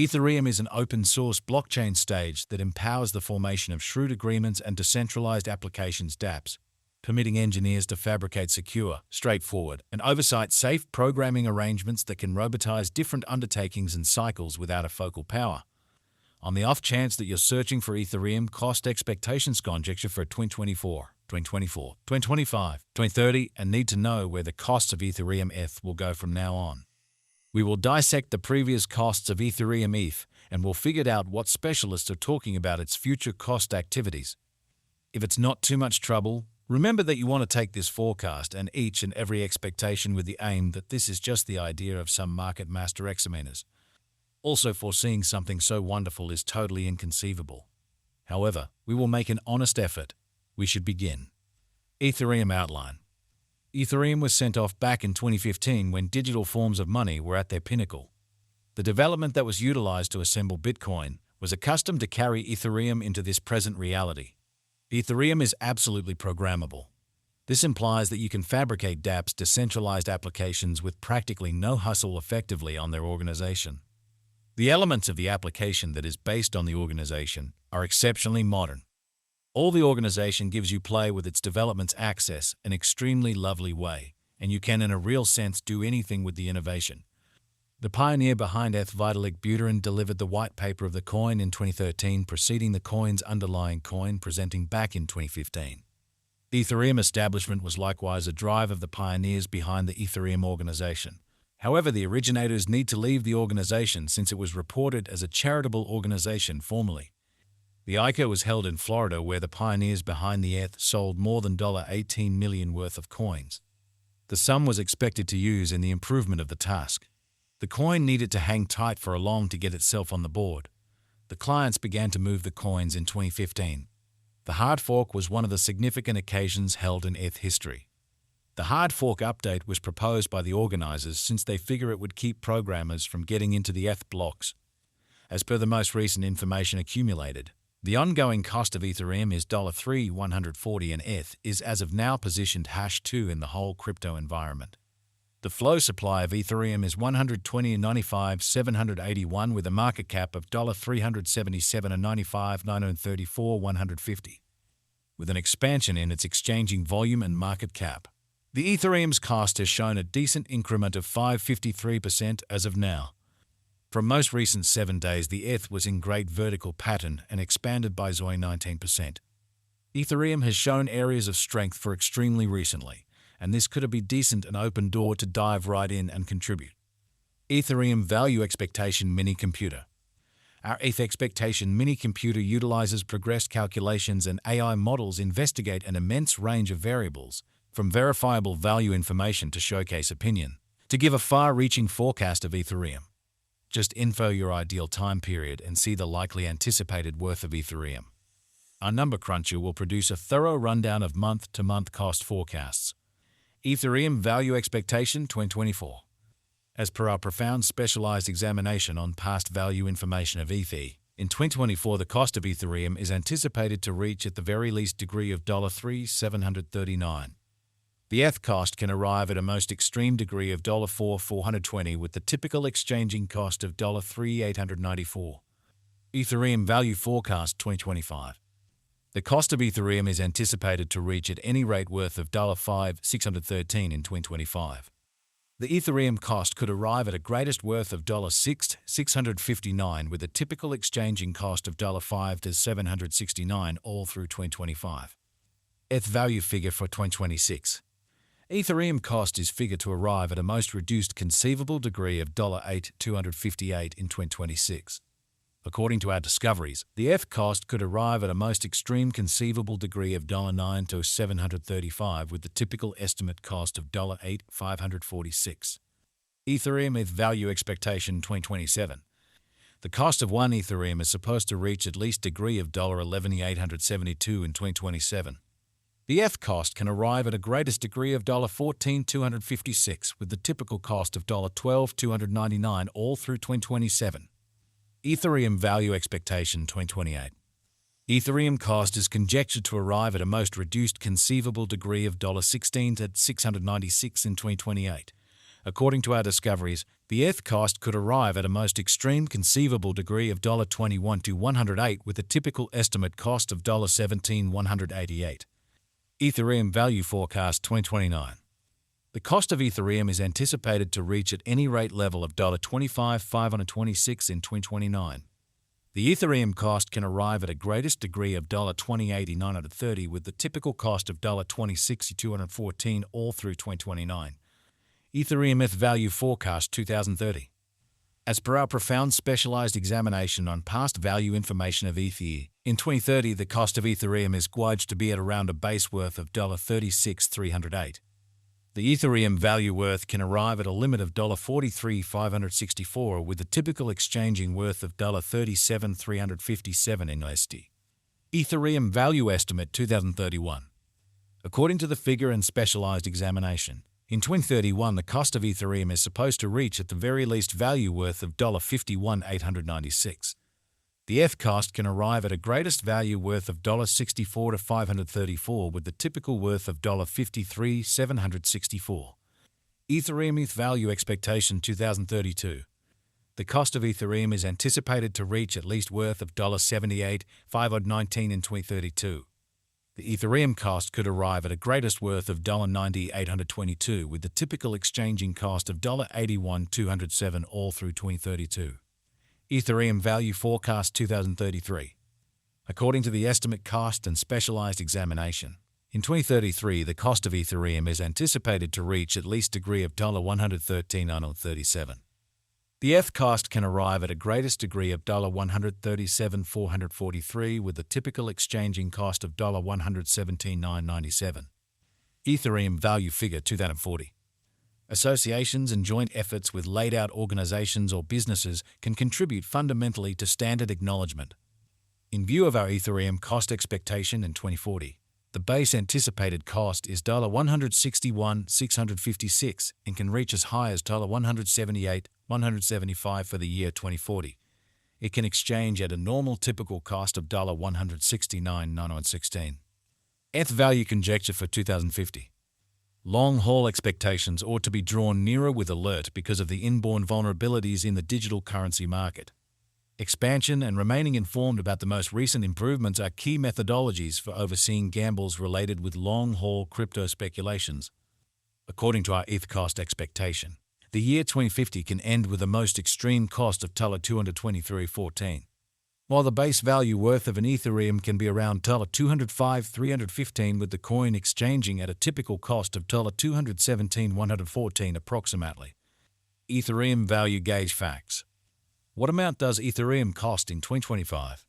Ethereum is an open-source blockchain stage that empowers the formation of shrewd agreements and decentralized applications dApps, permitting engineers to fabricate secure, straightforward, and oversight-safe programming arrangements that can robotize different undertakings and cycles without a focal power. On the off chance that you're searching for Ethereum cost expectations conjecture for 2024, 2024, 2025, 2030, and need to know where the costs of Ethereum ETH will go from now on. We will dissect the previous costs of Ethereum ETH and we'll figure out what specialists are talking about its future cost activities. If it's not too much trouble, remember that you want to take this forecast and each and every expectation with the aim that this is just the idea of some market master examiners. Also, foreseeing something so wonderful is totally inconceivable. However, we will make an honest effort. We should begin. Ethereum outline. Ethereum was sent off back in 2015 when digital forms of money were at their pinnacle. The development that was utilized to assemble Bitcoin was accustomed to carry Ethereum into this present reality. Ethereum is absolutely programmable. This implies that you can fabricate dApps, decentralized applications with practically no hustle effectively on their organization. The elements of the application that is based on the organization are exceptionally modern. All the organization gives you play with its development's access an extremely lovely way, and you can in a real sense do anything with the innovation. The pioneer behind ETH, Vitalik Buterin, delivered the white paper of the coin in 2013, preceding the coin's underlying coin presenting back in 2015. The Ethereum establishment was likewise a drive of the pioneers behind the Ethereum organization. However, the originators need to leave the organization since it was reported as a charitable organization formally. The ICO was held in Florida where the pioneers behind the ETH sold more than $18 million worth of coins. The sum was expected to use in the improvement of the task. The coin needed to hang tight for a long to get itself on the board. The clients began to move the coins in 2015. The hard fork was one of the significant occasions held in ETH history. The hard fork update was proposed by the organizers since they figure it would keep programmers from getting into the ETH blocks. As per the most recent information accumulated, the ongoing cost of Ethereum is $3,140 and ETH is as of now positioned #2 in the whole crypto environment. The flow supply of Ethereum is $120.95,781 with a market cap of $377.95, $934,150, with an expansion in its exchanging volume and market cap. The Ethereum's cost has shown a decent increment of 553% as of now. From most recent 7 days, the ETH was in great vertical pattern and expanded by 19%. Ethereum has shown areas of strength for extremely recently, and this could be decent an open door to dive right in and contribute. Ethereum Value Expectation Mini Computer. Our ETH Expectation Mini Computer utilizes progressed calculations and AI models investigate an immense range of variables, from verifiable value information to showcase opinion, to give a far-reaching forecast of Ethereum. Just info your ideal time period and see the likely anticipated worth of Ethereum. Our number cruncher will produce a thorough rundown of month-to-month cost forecasts. Ethereum Value Expectation 2024. As per our profound specialized examination on past value information of ETH, in 2024 the cost of Ethereum is anticipated to reach at the very least degree of $3,739. The ETH cost can arrive at a most extreme degree of $4,420 with the typical exchanging cost of $3,894. Ethereum Value Forecast 2025. The cost of Ethereum is anticipated to reach at any rate worth of $5,613 in 2025. The Ethereum cost could arrive at a greatest worth of $6,659 with a typical exchanging cost of $5,769 all through 2025. ETH value figure for 2026. Ethereum cost is figured to arrive at a most reduced conceivable degree of $8,258 in 2026. According to our discoveries, the ETH cost could arrive at a most extreme conceivable degree of $9,735 with the typical estimate cost of $8,546. Ethereum ETH Value Expectation 2027. The cost of one Ethereum is supposed to reach at least degree of $11,872 in 2027. The ETH cost can arrive at a greatest degree of $14,256 with the typical cost of $12,299 all through 2027. Ethereum Value Expectation 2028. Ethereum cost is conjectured to arrive at a most reduced conceivable degree of $16,696 in 2028, According to our discoveries, the ETH cost could arrive at a most extreme conceivable degree of $21 to $108 with a typical estimate cost of $17,188. Ethereum Value Forecast 2029. The cost of Ethereum is anticipated to reach at any rate level of $25,526 in 2029. The Ethereum cost can arrive at a greatest degree of $20,930 with the typical cost of $26,214 all through 2029. Ethereum ETH Value Forecast 2030. As per our profound specialized examination on past value information of ETH, in 2030 the cost of Ethereum is gauged to be at around a base worth of $36,308. The Ethereum value worth can arrive at a limit of $43,564 with the typical exchanging worth of $37,357 in USD. Ethereum Value Estimate 2031. According to the figure and specialized examination, in 2031 the cost of Ethereum is supposed to reach at the very least value worth of $51,896. The ETH cost can arrive at a greatest value worth of $64 to $534 with the typical worth of $53,764. Ethereum ETH Value Expectation 2032. The cost of Ethereum is anticipated to reach at least worth of $78,519 in 2032. The Ethereum cost could arrive at a greatest worth of $90,822 with the typical exchanging cost of $81,207 all through 2032. Ethereum Value Forecast 2033. According to the estimate cost and specialized examination, in 2033 the cost of Ethereum is anticipated to reach at least degree of $113,937. The ETH cost can arrive at a greatest degree of $137,443 with the typical exchanging cost of $117,997. Ethereum Value Figure 2040. Associations and joint efforts with laid-out organizations or businesses can contribute fundamentally to standard acknowledgement. In view of our Ethereum cost expectation in 2040, the base anticipated cost is $161,656 and can reach as high as $178,175 for the year 2040. It can exchange at a normal typical cost of $169,916. ETH Value Conjecture for 2050. Long-haul expectations ought to be drawn nearer with alert because of the inborn vulnerabilities in the digital currency market. Expansion and remaining informed about the most recent improvements are key methodologies for overseeing gambles related with long-haul crypto speculations. According to our ETH cost expectation, the year 2050 can end with a most extreme cost of $223.14. While the base value worth of an Ethereum can be around $205,315 with the coin exchanging at a typical cost of $217,114 approximately. Ethereum Value Gauge Facts. What amount does Ethereum cost in 2025?